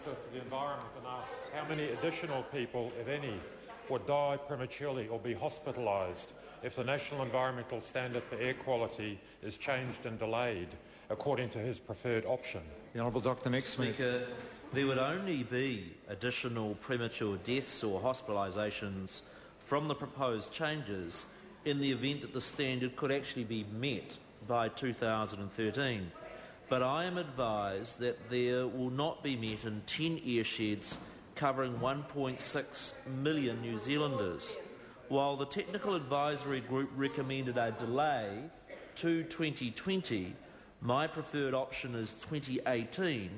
Minister for the Environment and asks how many additional people, if any, would die prematurely or be hospitalised if the National Environmental Standard for Air Quality is changed and delayed according to his preferred option. The Honourable Dr. Nick Smith. Speaker, there would only be additional premature deaths or hospitalisations from the proposed changes in the event that the standard could actually be met by 2013. But I am advised that there will not be met in 10 airsheds covering 1.6 million New Zealanders. While the Technical Advisory Group recommended a delay to 2020, my preferred option is 2018,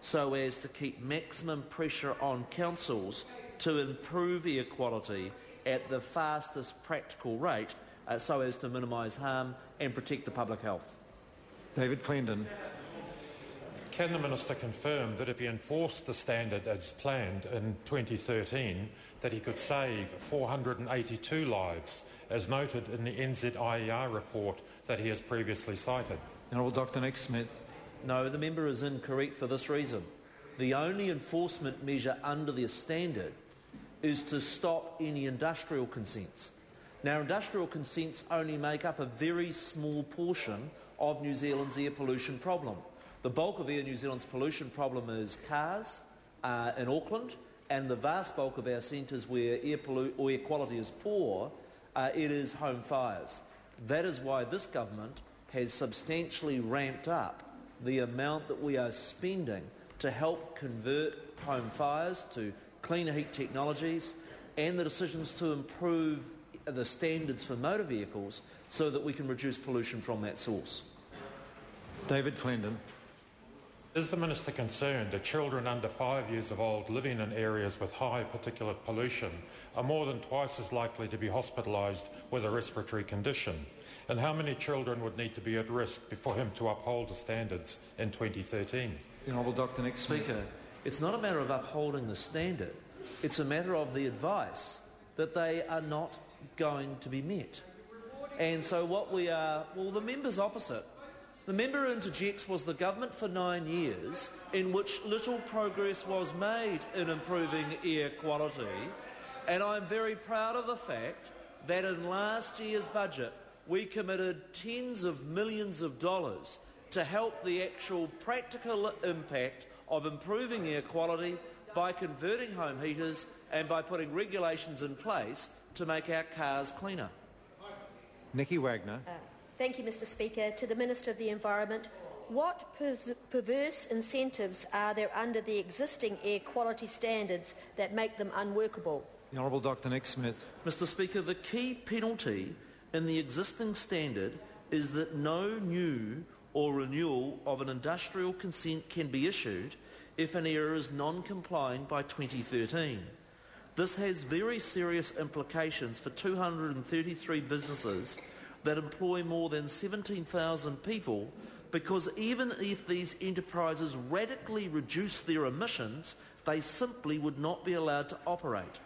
so as to keep maximum pressure on councils to improve air quality at the fastest practical rate, so as to minimise harm and protect the public health. David Clendon. Can the Minister confirm that if he enforced the standard as planned in 2013, that he could save 482 lives, as noted in the NZIER report that he has previously cited? Honourable Dr. Nick Smith. No, the member is incorrect for this reason. The only enforcement measure under the standard is to stop any industrial consents. Now, industrial consents only make up a very small portion of New Zealand's air pollution problem. The bulk of Air New Zealand's pollution problem is cars in Auckland, and the vast bulk of our centres where air quality is poor, it is home fires. That is why this government has substantially ramped up the amount that we are spending to help convert home fires to cleaner heat technologies, and the decisions to improve the standards for motor vehicles so that we can reduce pollution from that source. David Clendon. Is the Minister concerned that children under 5 years of old living in areas with high particulate pollution are more than twice as likely to be hospitalised with a respiratory condition? And how many children would need to be at risk for him to uphold the standards in 2013? The Honourable Dr. Nick Smith. Speaker, it's not a matter of upholding the standard. It's a matter of the advice that they are not going to be met. And so the member's opposite. The member interjects was the government for 9 years in which little progress was made in improving air quality, and I'm very proud of the fact that in last year's budget we committed tens of millions of dollars to help the actual practical impact of improving air quality by converting home heaters and by putting regulations in place to make our cars cleaner. Nicky Wagner. Thank you, Mr. Speaker. To the Minister of the Environment, what perverse incentives are there under the existing air quality standards that make them unworkable? The Honourable Dr. Nick Smith. Mr. Speaker, the key penalty in the existing standard is that no new or renewal of an industrial consent can be issued if an area is non-complying by 2013. This has very serious implications for 233 businesses that employ more than 17,000 people, because even if these enterprises radically reduce their emissions, they simply would not be allowed to operate.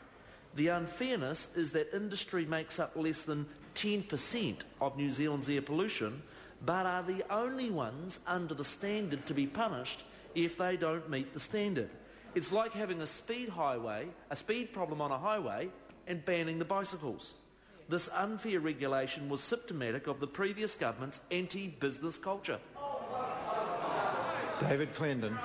The unfairness is that industry makes up less than 10% of New Zealand's air pollution, but are the only ones under the standard to be punished if they don't meet the standard. It's like having a speed problem on a highway, and banning the bicycles. This unfair regulation was symptomatic of the previous government's anti-business culture. David Clendon.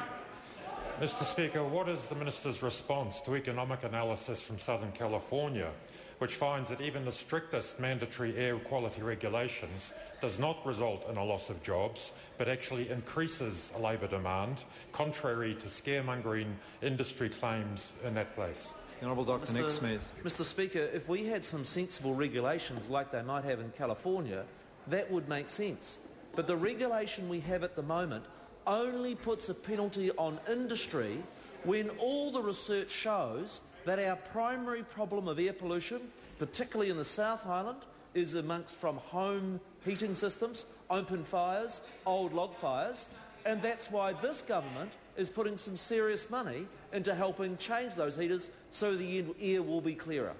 Mr. Speaker, what is the Minister's response to economic analysis from Southern California, which finds that even the strictest mandatory air quality regulations does not result in a loss of jobs, but actually increases labour demand, contrary to scaremongering industry claims in that place? Honourable Dr. Nick Smith. Mr. Speaker, if we had some sensible regulations like they might have in California, that would make sense. But the regulation we have at the moment only puts a penalty on industry when all the research shows that our primary problem of air pollution, particularly in the South Island, is from home heating systems, open fires, old log fires, and that's why this government is putting some serious money into helping change those heaters so the air will be clearer.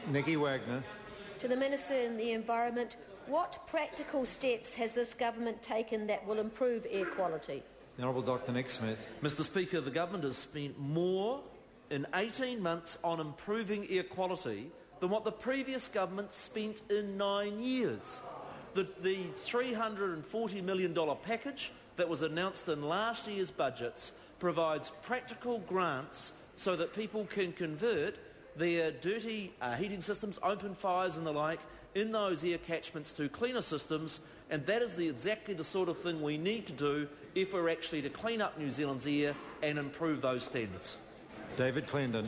Nicky Wagner. To the Minister in the Environment, what practical steps has this government taken that will improve air quality? The Honourable Dr Nick Smith. Mr Speaker, the government has spent more in 18 months on improving air quality than what the previous government spent in 9 years. The $340 million package that was announced in last year's budgets provides practical grants so that people can convert their dirty heating systems, open fires and the like, in those air catchments to cleaner systems, and that is exactly the sort of thing we need to do if we're actually to clean up New Zealand's air and improve those standards. David Clendon.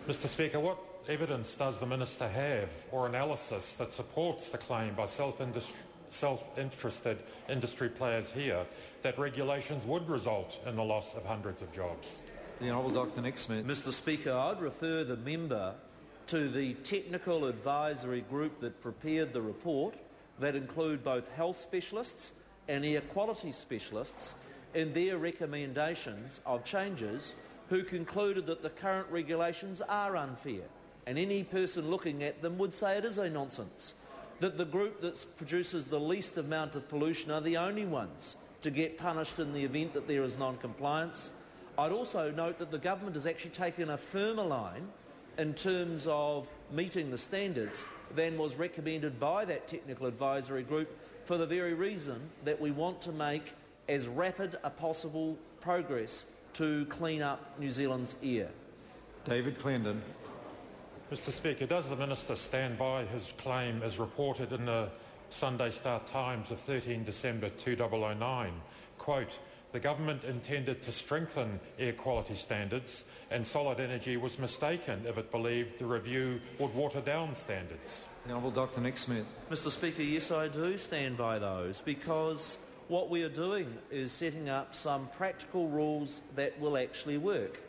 Mr Speaker, what evidence does the Minister have or analysis that supports the claim by self-interested industry players here that regulations would result in the loss of hundreds of jobs? The Honourable Dr Nick Smith. Mr Speaker, I'd refer the member to the technical advisory group that prepared the report that include both health specialists and air quality specialists in their recommendations of changes, who concluded that the current regulations are unfair, and any person looking at them would say it is a nonsense, that the group that produces the least amount of pollution are the only ones to get punished in the event that there is non-compliance. I'd also note that the government has actually taken a firmer line in terms of meeting the standards than was recommended by that technical advisory group, for the very reason that we want to make as rapid a possible progress to clean up New Zealand's air. David Clendon. Mr Speaker, does the Minister stand by his claim as reported in the Sunday Star Times of 13 December 2009, quote, "The government intended to strengthen air quality standards and Solid Energy was mistaken if it believed the review would water down standards"? The Honourable Dr Nick Smith. Mr Speaker, yes, I do stand by those, because what we are doing is setting up some practical rules that will actually work.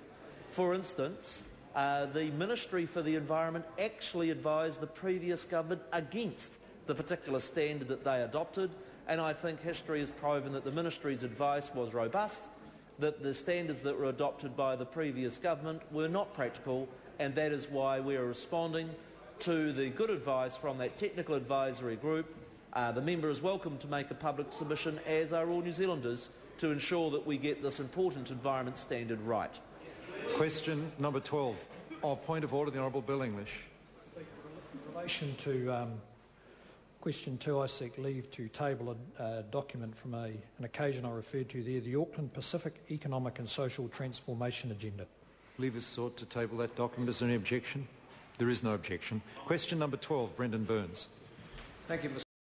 For instance, the Ministry for the Environment actually advised the previous government against the particular standard that they adopted, and I think history has proven that the Ministry's advice was robust, that the standards that were adopted by the previous government were not practical, and that is why we are responding to the good advice from that technical advisory group. The member is welcome to make a public submission, as are all New Zealanders, to ensure that we get this important environment standard right. Question number 12. Point of order, the Honourable Bill English. In relation to question 2, I seek leave to table a document from an occasion I referred to there, the Auckland Pacific Economic and Social Transformation Agenda. Leave is sought to table that document. Is there any objection? There is no objection. Question number 12, Brendan Burns. Thank you, Mr.